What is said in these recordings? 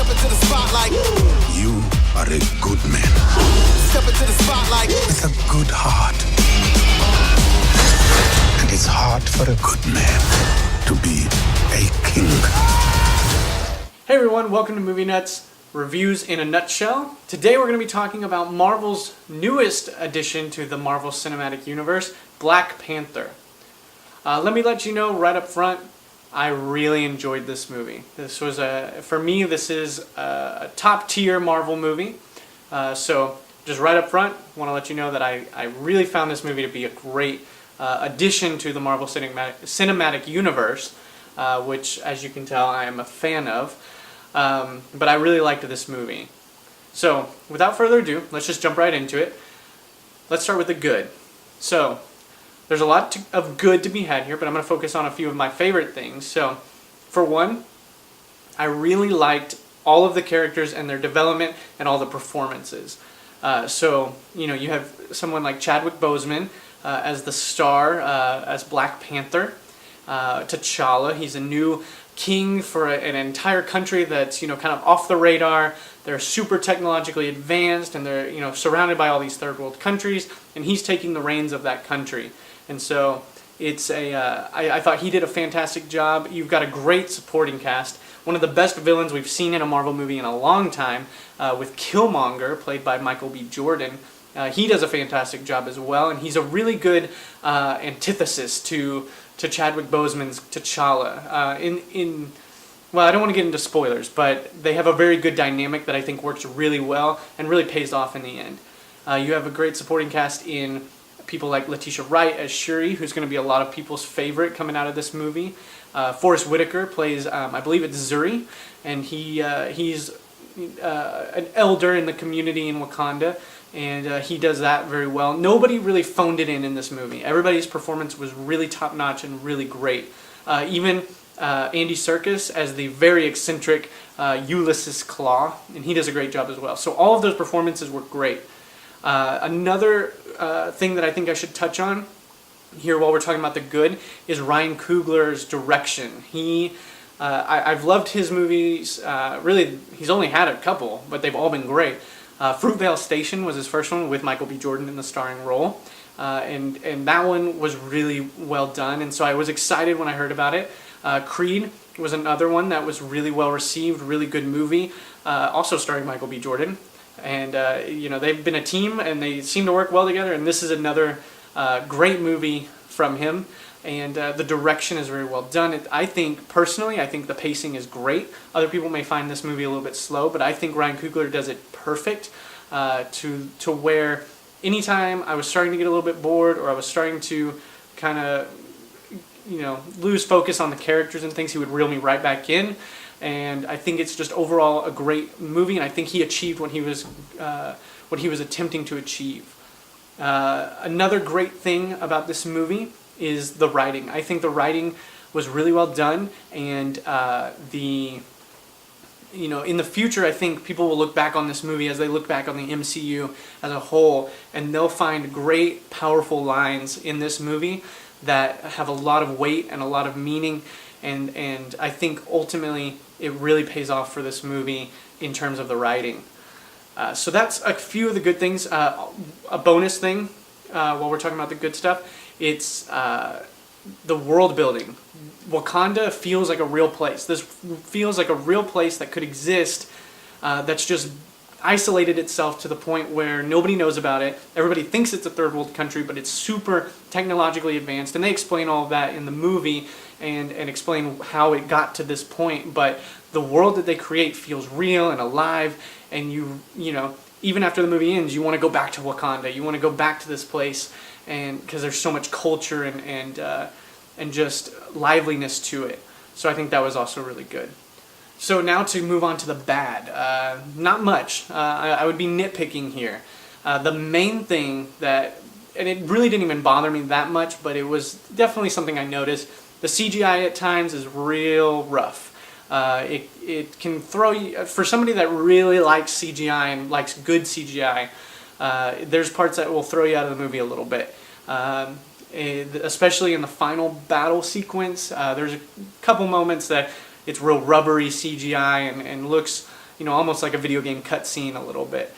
Step into the spotlight. You are a good man. Step into the spotlight. With a good heart. And it's hard for a good man to be a king. Hey everyone, welcome to Movie Nuts Reviews in a Nutshell. Today we're going to be talking about Marvel's newest addition to the Marvel Cinematic Universe, Black Panther. Let me let you know right up front, I really enjoyed this movie. For me, this is a top tier Marvel movie. So just right up front, want to let you know that I really found this movie to be a great addition to the Marvel Cinematic Universe, which, as you can tell, I am a fan of. But I really liked this movie. So, without further ado, let's just jump right into it. Let's start with the good. So, there's a lot of good to be had here, but I'm going to focus on a few of my favorite things. So, for one, I really liked all of the characters and their development and all the performances. You have someone like Chadwick Boseman as the star, as Black Panther. T'Challa, he's a new king for an entire country that's kind of off the radar. They're super technologically advanced, and they're surrounded by all these third world countries, and he's taking the reins of that country. And so it's I thought he did a fantastic job. You've got a great supporting cast. One of the best villains we've seen in a Marvel movie in a long time, with Killmonger, played by Michael B. Jordan. He does a fantastic job as well, and he's a really good antithesis to Chadwick Boseman's T'Challa. Well, I don't want to get into spoilers, but they have a very good dynamic that I think works really well and really pays off in the end. You have a great supporting cast in people like Letitia Wright as Shuri, who's going to be a lot of people's favorite coming out of this movie. Forrest Whitaker plays, I believe it's Zuri, and he's an elder in the community in Wakanda, and he does that very well. Nobody really phoned it in this movie. Everybody's performance was really top-notch and really great. Even Andy Serkis as the very eccentric Ulysses Claw, and he does a great job as well. So all of those performances were great. Another thing that I think I should touch on here while we're talking about the good is Ryan Coogler's direction. I've loved his movies. Really, he's only had a couple, but they've all been great. Fruitvale Station was his first one with Michael B. Jordan in the starring role, and that one was really well done, and so I was excited when I heard about it. Creed was another one that was really well received, really good movie, also starring Michael B. Jordan, and they've been a team and they seem to work well together, and this is another great movie from him. And the direction is very well done. I think the pacing is great. Other people may find this movie a little bit slow, but I think Ryan Coogler does it perfect to where anytime I was starting to get a little bit bored or I was starting to kind of lose focus on the characters and things, he would reel me right back in. And I think it's just overall a great movie, and I think he achieved what he was attempting to achieve. Another great thing about this movie is the writing. I think the writing was really well done, and in the future, I think people will look back on this movie as they look back on the MCU as a whole, and they'll find great, powerful lines in this movie that have a lot of weight and a lot of meaning, and I think ultimately it really pays off for this movie in terms of the writing. So that's a few of the good things. A bonus thing, while we're talking about the good stuff, it's the world building. Wakanda feels like a real place. This feels like a real place that could exist, that's just isolated itself to the point where nobody knows about it. Everybody thinks it's a third world country, but it's super technologically advanced, and they explain all of that in the movie and explain how it got to this point. But the world that they create feels real and alive, and even after the movie ends, you want to go back to Wakanda. You want to go back to this place, and because there's so much culture and just liveliness to it. So I think that was also really good. So now to move on to the bad. Not much. I would be nitpicking here. The main thing that, and it really didn't even bother me that much, but it was definitely something I noticed. The CGI at times is real rough. It can throw you, for somebody that really likes CGI and likes good CGI, there's parts that will throw you out of the movie a little bit. Especially in the final battle sequence, there's a couple moments that it's real rubbery CGI and looks almost like a video game cutscene a little bit.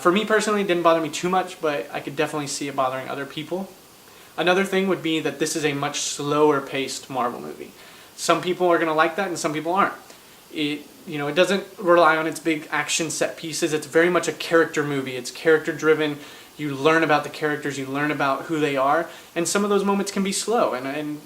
For me personally, it didn't bother me too much, but I could definitely see it bothering other people. Another thing would be that this is a much slower paced Marvel movie. Some people are going to like that and some people aren't. It doesn't rely on its big action set pieces. It's very much a character movie. It's character driven. You learn about the characters, you learn about who they are, and some of those moments can be slow. And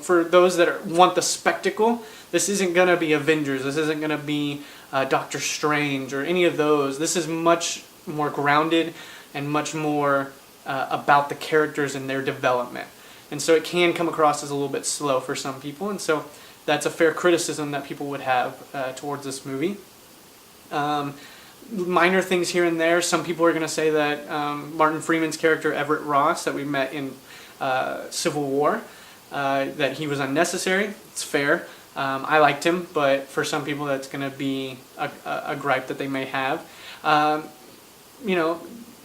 for those that want the spectacle, this isn't going to be Avengers. This isn't going to be Doctor Strange or any of those. This is much more grounded and much more about the characters and their development. And so it can come across as a little bit slow for some people, and so that's a fair criticism that people would have towards this movie. Minor things here and there. Some people are going to say that Martin Freeman's character, Everett Ross, that we met in Civil War, that he was unnecessary. It's fair. I liked him, but for some people that's going to be a gripe that they may have.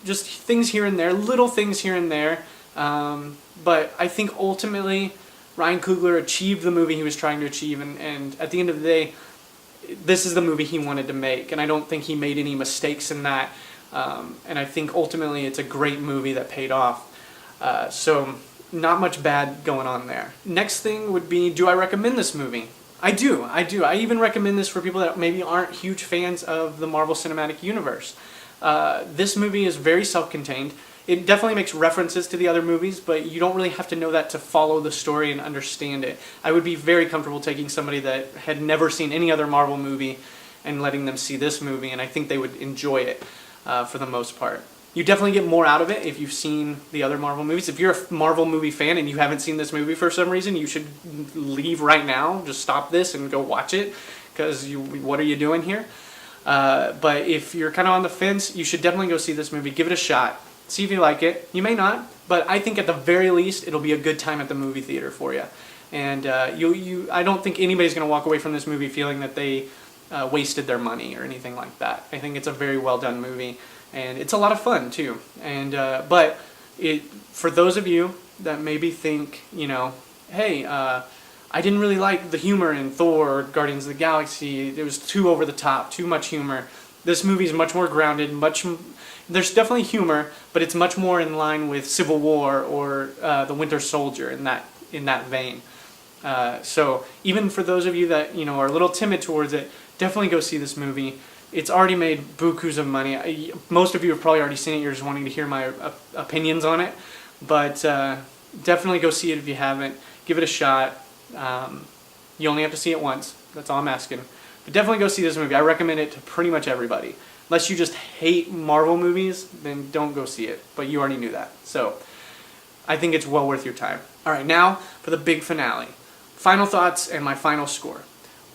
Just things here and there, little things here and there. But I think ultimately Ryan Coogler achieved the movie he was trying to achieve, and at the end of the day, this is the movie he wanted to make, and I don't think he made any mistakes in that. And I think ultimately it's a great movie that paid off. So not much bad going on there. Next thing would be, do I recommend this movie? I do. I even recommend this for people that maybe aren't huge fans of the Marvel Cinematic Universe. This movie is very self-contained. It definitely makes references to the other movies, but you don't really have to know that to follow the story and understand it. I would be very comfortable taking somebody that had never seen any other Marvel movie and letting them see this movie, and I think they would enjoy it for the most part. You definitely get more out of it if you've seen the other Marvel movies. If you're a Marvel movie fan and you haven't seen this movie for some reason, you should leave right now. Just stop this and go watch it, because what are you doing here? But if you're kind of on the fence, you should definitely go see this movie. Give it a shot. See if you like it. You may not, but I think at the very least it'll be a good time at the movie theater for you. And I don't think anybody's going to walk away from this movie feeling that they wasted their money or anything like that. I think it's a very well done movie, and it's a lot of fun too. And but for those of you that maybe think, hey, I didn't really like the humor in Thor or Guardians of the Galaxy. It was too over the top, too much humor. This movie is much more grounded, there's definitely humor, but it's much more in line with Civil War or The Winter Soldier in that vein. So even for those of you that are a little timid towards it, definitely go see this movie. It's already made bukus of money. Most of you have probably already seen it. You're just wanting to hear my opinions on it, but definitely go see it if you haven't. Give it a shot. You only have to see it once. That's all I'm asking. But definitely go see this movie. I recommend it to pretty much everybody. Unless you just hate Marvel movies, then don't go see it. But you already knew that. So I think it's well worth your time. All right, now for the big finale. Final thoughts and my final score.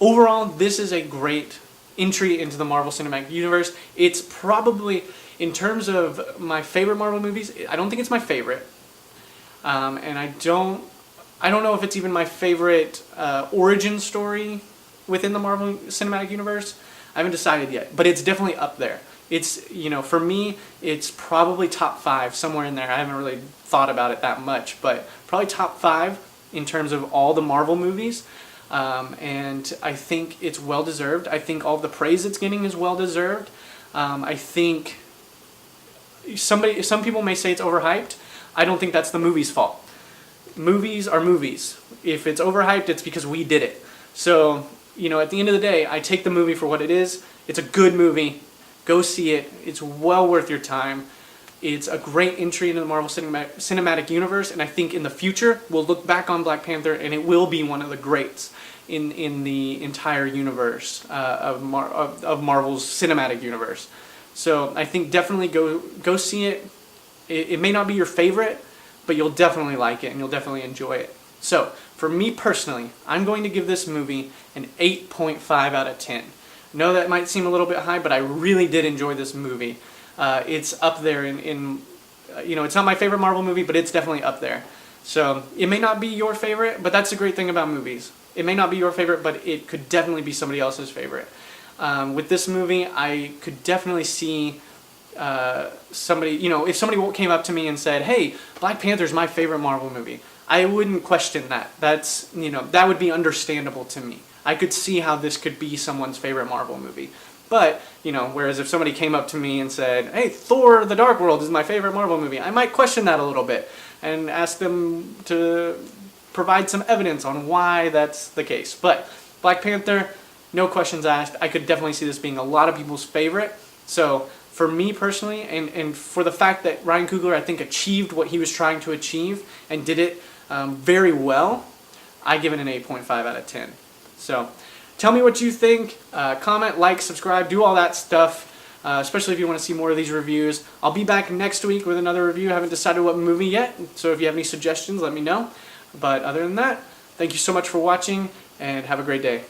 Overall, this is a great entry into the Marvel Cinematic Universe. It's probably, in terms of my favorite Marvel movies, I don't think it's my favorite. And I don't know if it's even my favorite origin story within the Marvel Cinematic Universe. I haven't decided yet, but it's definitely up there. It's, for me, it's probably top 5, somewhere in there. I haven't really thought about it that much, but probably top 5 in terms of all the Marvel movies. And I think it's well deserved. I think all the praise it's getting is well deserved. I think some people may say it's overhyped. I don't think that's the movie's fault. Movies are movies. If it's overhyped, it's because we did it. So, at the end of the day, I take the movie for what it is. It's a good movie. Go see it. It's well worth your time. It's a great entry into the Marvel Cinematic Universe, and I think in the future, we'll look back on Black Panther, and it will be one of the greats in the entire universe of Marvel's Cinematic Universe. So I think definitely go see it. It may not be your favorite, but you'll definitely like it, and you'll definitely enjoy it. So, for me personally, I'm going to give this movie an 8.5 out of 10. I know that might seem a little bit high, but I really did enjoy this movie. It's up there in it's not my favorite Marvel movie, but it's definitely up there. So, it may not be your favorite, but that's the great thing about movies. It may not be your favorite, but it could definitely be somebody else's favorite. With this movie, I could definitely see somebody, if somebody came up to me and said, hey, Black Panther's my favorite Marvel movie, I wouldn't question that. That's, that would be understandable to me. I could see how this could be someone's favorite Marvel movie. But, you know, whereas if somebody came up to me and said, hey, Thor the Dark World is my favorite Marvel movie, I might question that a little bit and ask them to provide some evidence on why that's the case. But Black Panther, no questions asked. I could definitely see this being a lot of people's favorite. So for me personally, and for the fact that Ryan Coogler, I think, achieved what he was trying to achieve and did it very well, I give it an 8.5 out of 10. So tell me what you think. Comment, like, subscribe, do all that stuff. Especially if you want to see more of these reviews. I'll be back next week with another review. I haven't decided what movie yet, so if you have any suggestions, let me know. But other than that, thank you so much for watching, and have a great day.